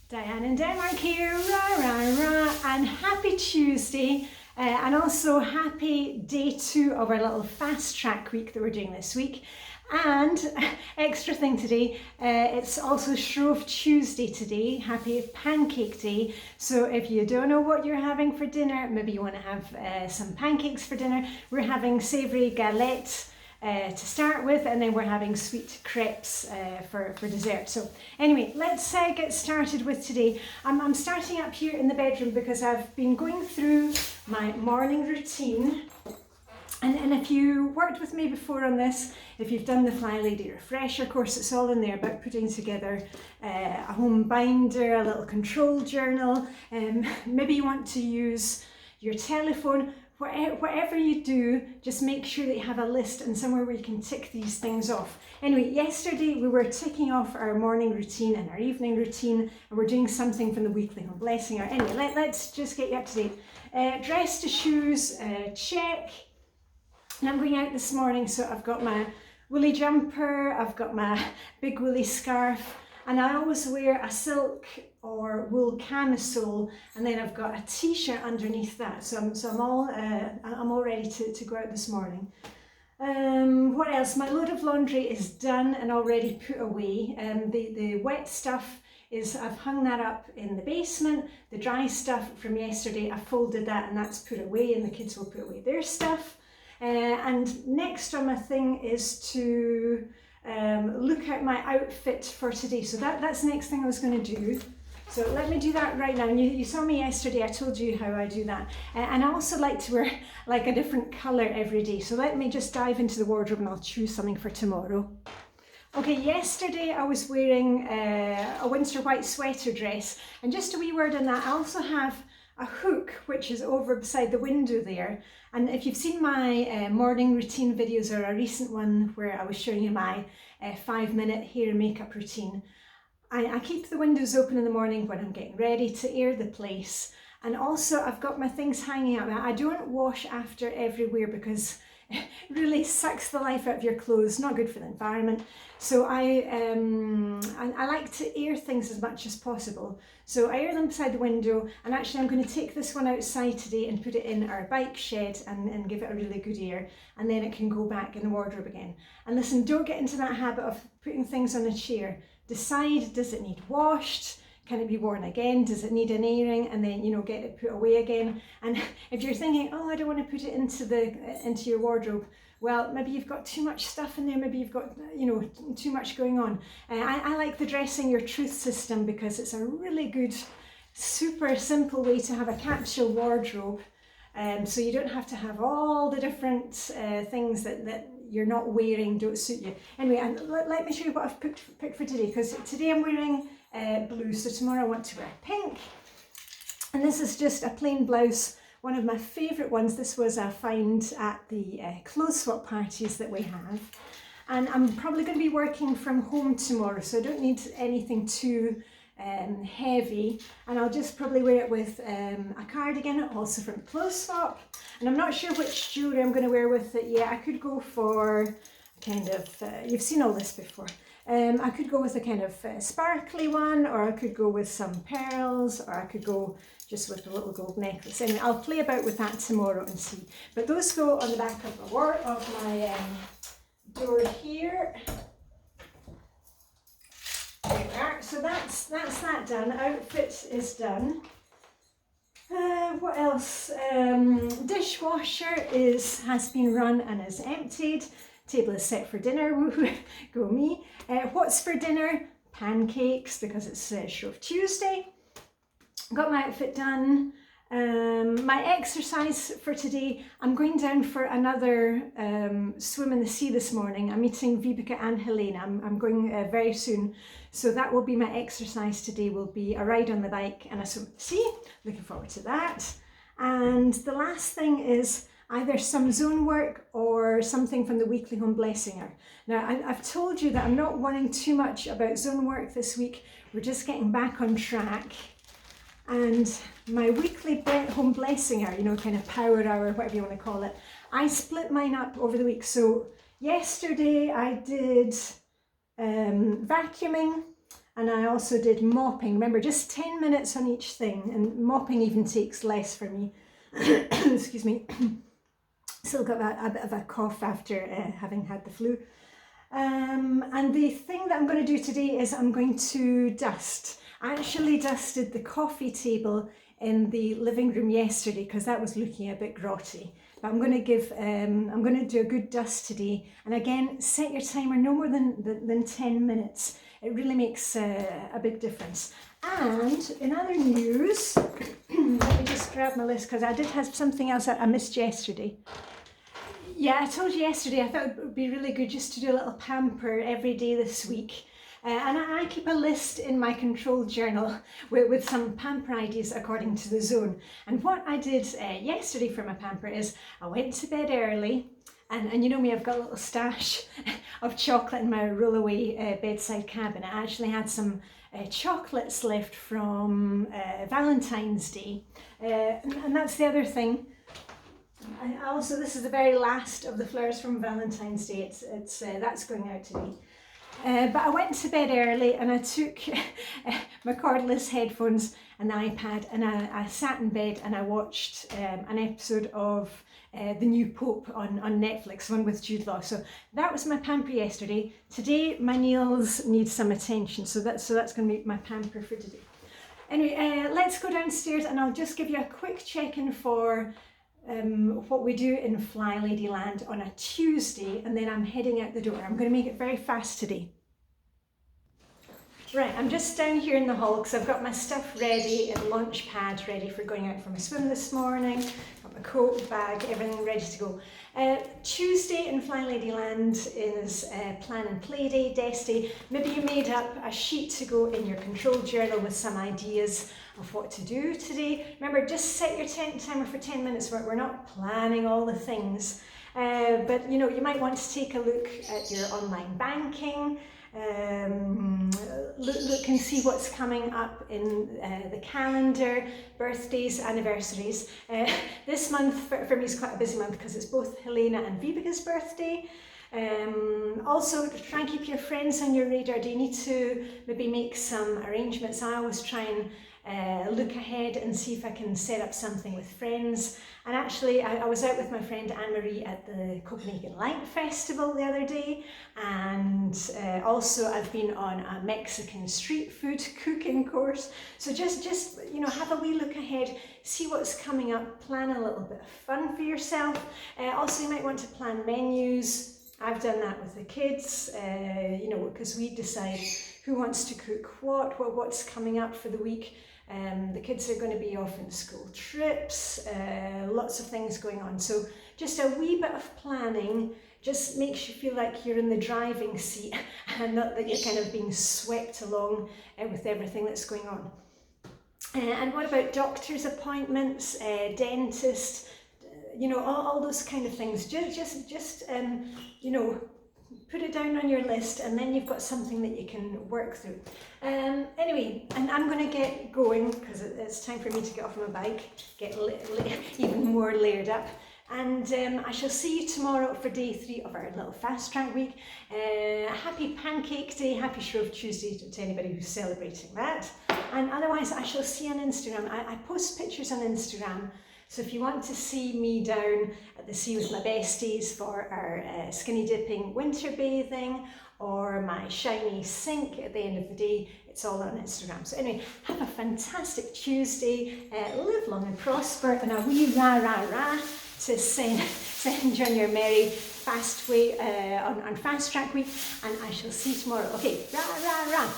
Diane in Denmark here, rah rah rah, and happy Tuesday, and also happy day 2 of our little fast track week that we're doing this week. And extra thing today, it's also Shrove Tuesday today, happy Pancake Day. So if you don't know what you're having for dinner, maybe you want to have some pancakes for dinner. We're having savoury galettes to start with, and then we're having sweet crepes for dessert. So anyway, let's get started with today. I'm starting up here in the bedroom because I've been going through my morning routine. And if you worked with me before on this, if you've done the Flylady refresher course, it's all in there about putting together a home binder, a little control journal. Maybe you want to use your telephone. Whatever you do, just make sure that you have a list and somewhere where you can tick these things off. Anyway, yesterday we were ticking off our morning routine and our evening routine, and we're doing something from the weekly home blessing. Anyway, let's just get you up to date. Dress to shoes, check. And I'm going out this morning, so I've got my woolly jumper, I've got my big woolly scarf, and I always wear a silk or wool camisole, and then I've got a t-shirt underneath that. So I'm all ready to go out this morning. What else? My load of laundry is done and already put away. The wet stuff is, I've hung that up in the basement. The dry stuff from yesterday, I folded that and that's put away, and the kids will put away their stuff. And next on my thing is to look at my outfit for today. So that's the next thing I was going to do. So let me do that right now. And you saw me yesterday, I told you how I do that. And I also like to wear like a different colour every day. So let me just dive into the wardrobe and I'll choose something for tomorrow. Okay, yesterday I was wearing a Windsor white sweater dress. And just a wee word on that, I also have a hook which is over beside the window there. And if you've seen my morning routine videos, or a recent one where I was showing you my 5-minute hair and makeup routine, I keep the windows open in the morning when I'm getting ready to air the place. And also I've got my things hanging up. I don't wash after everywhere because it really sucks the life out of your clothes, not good for the environment. So I like to air things as much as possible. So I air them beside the window, and actually I'm going to take this one outside today and put it in our bike shed and give it a really good air, and then it can go back in the wardrobe again. And listen, don't get into that habit of putting things on a chair. Decide, does it need washed? Can it be worn again? Does it need an airing? And then, get it put away again. And if you're thinking, oh, I don't want to put it into your wardrobe, well, maybe you've got too much stuff in there. Maybe you've got, too much going on. I like the Dressing Your Truth system because it's a really good, super simple way to have a capsule wardrobe. So you don't have to have all the different things that you're not wearing don't suit you. Anyway, and let me show you what I've picked for today, because today I'm wearing blue, so tomorrow I want to wear pink. And this is just a plain blouse, one of my favourite ones. This was a find at the clothes swap parties that we have. And I'm probably going to be working from home tomorrow, so I don't need anything too heavy, and I'll just probably wear it with a cardigan, also from clothes swap. And I'm not sure which jewellery I'm going to wear with it yet. I could go for kind of, you've seen all this before. I could go with a kind of sparkly one, or I could go with some pearls, or I could go just with a little gold necklace. Anyway, I'll play about with that tomorrow and see. But those go on the back of my door here. There we are. So that's that done. Outfit is done. What else? Dishwasher has been run and is emptied. Table is set for dinner. Woo-hoo, go me. What's for dinner? Pancakes, because it's Shrove Tuesday. Got my outfit done. My exercise for today, I'm going down for another swim in the sea this morning. I'm meeting Vibeke and Helena. I'm going very soon. So that will be my exercise today, will be a ride on the bike and a swim in the sea. Looking forward to that. And the last thing is either some zone work or something from the weekly home blessinger. Now, I've told you that I'm not worrying too much about zone work this week. We're just getting back on track. And my weekly home blessinger, kind of power hour, whatever you want to call it, I split mine up over the week. So yesterday I did vacuuming, And I also did mopping. Remember, just 10 minutes on each thing, and mopping even takes less for me. Excuse me. Still got a bit of a cough after having had the flu. And the thing that I'm going to do today is I'm going to dust. I actually dusted the coffee table in the living room yesterday because that was looking a bit grotty. But I'm going to do a good dust today. And again, set your timer no more than 10 minutes. It really makes a big difference. And in other news, let me just grab my list because I did have something else I missed yesterday. Yeah, I told you yesterday I thought it would be really good just to do a little pamper every day this week. And I keep a list in my control journal with some pamper ideas according to the zone. And what I did yesterday for my pamper is I went to bed early, and you know me, I've got a little stash of chocolate in my roll-away bedside cabinet. I actually had some chocolates left from Valentine's Day, and that's the other thing. Also, this is the very last of the flowers from Valentine's Day. It's that's going out today. But I went to bed early and I took my cordless headphones and the iPad, and I sat in bed and I watched an episode of The New Pope on Netflix, one with Jude Law. So that was my pamper yesterday. Today my nails need some attention, so that's going to be my pamper for today. Anyway, let's go downstairs and I'll just give you a quick check-in for what we do in Flylady Land on a Tuesday, and then I'm heading out the door. I'm going to make it very fast today. Right, I'm just down here in the hall because I've got my stuff ready and launch pad ready for going out for my swim this morning. Got my coat, bag, everything ready to go. Tuesday in Flylady Land is plan and play day, desk day. Maybe you made up a sheet to go in your control journal with some ideas of what to do today. Remember, just set your timer for 10 minutes. We're not planning all the things, but you know, you might want to take a look at your online banking. Look and see what's coming up in the calendar, birthdays, anniversaries. This month for me is quite a busy month because it's both Helena and Vibeka's birthday. Also, try and keep your friends on your radar. Do you need to maybe make some arrangements? I always try and look ahead and see if I can set up something with friends. And actually, I was out with my friend Anne-Marie at the Copenhagen Light Festival the other day, and also I've been on a Mexican street food cooking course. So just you know, have a wee look ahead, see what's coming up, plan a little bit of fun for yourself. Also, you might want to plan menus. I've done that with the kids, you know, because we decide who wants to cook what's coming up for the week. The kids are going to be off on school trips, lots of things going on. So just a wee bit of planning just makes you feel like you're in the driving seat and not that you're kind of being swept along with everything that's going on. And what about doctor's appointments, dentist, you know, all those kind of things. Just you know, put it down on your list, and then you've got something that you can work through. Anyway, and I'm going to get going because it's time for me to get off my bike, get even more layered up. And I shall see you tomorrow for day 3 of our little fast track week. Happy Pancake Day, happy Shrove Tuesday to anybody who's celebrating that. And otherwise, I shall see you on Instagram. I post pictures on Instagram. So if you want to see me down at the sea with my besties for our skinny dipping winter bathing, or my shiny sink at the end of the day, it's all on Instagram. So anyway, have a fantastic Tuesday, live long and prosper, and a wee rah to send you on your merry fast way on fast track week, and I shall see you tomorrow. Okay, rah.